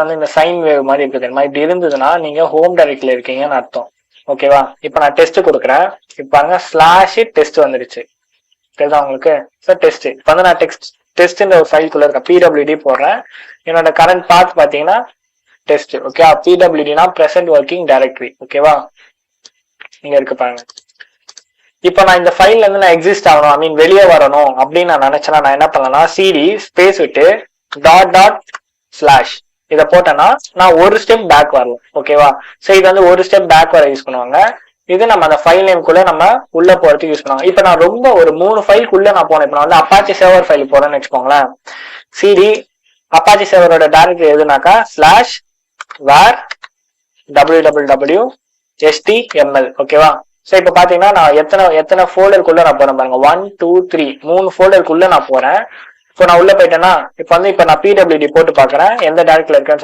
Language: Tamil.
வந்து இந்த சைன் வேவ் மாதிரி இருக்குது. இப்படி இருந்ததுன்னா நீங்க ஹோம் டைரக்டரியில இருக்கீங்கன்னு அர்த்தம். ஓகேவா? இப்ப நான் டெஸ்ட் கொடுக்குறேன். இப்ப பாருங்க /டெஸ்ட் வந்துருச்சு. தெரியுதா உங்களுக்கு? டெஸ்ட். இப்ப வந்து நான் டெஸ்ட் ஒரு ஃபைல்குள்ள இருக்க பிடபிள்யூடி போடுறேன். என்னோட கரண்ட் பாத் பாத்தீங்கன்னா டெஸ்ட். ஓகே, பிடபிள்யூடினா பிரசன்ட் ஒர்க்கிங் டைரக்டரி. ஓகேவா? நீங்க இருக்கு பாருங்க. இப்ப நான் இந்த ஃபைல்ல இருந்து நான் எக்ஸிஸ்ட் ஆகணும், ஐ மீன் வெளியே வரணும் அப்படின்னு நான் நினைச்சேன்னா நான் என்ன பண்ணலாம், சிடி ஸ்பேஸ் விட்டு // இதை போட்டேன்னா நான் ஒரு ஸ்டெப் பேக் வரலாம். ஓகேவா? சோ இது வந்து ஒரு ஸ்டெப் பேக் வர யூஸ் பண்ணுவாங்க. இது நம்ம அந்த ஃபைல் நேம்குள்ள நம்ம உள்ள போறதுக்கு யூஸ் பண்ணுவாங்க. இப்ப நான் ரொம்ப ஒரு 3 ஃபைலுக்குள்ள நான் போனேன். இப்ப நான் வந்து அப்பாச்சி சர்வர் ஃபைல் போறேன்னு வச்சுக்கோங்களேன். சிடி அப்பாச்சி சர்வரோட டைரக்டரி எதுனாக்கா /var www html. ஓகேவா? சோ இப்ப பாத்தீங்கன்னா நான் எத்தனை ஃபோல்டருக்குள்ள நான் போறேன் பாருங்க. 1 2 3 3 ஃபோல்டருக்குள்ள நான் போறேன். சோ நான் உள்ள போயிட்டேன்னா இப்ப நான் பிடபிள்யூடி போட்டு பாக்குறேன் எந்த டைரக்டரியில இருக்கேன்னு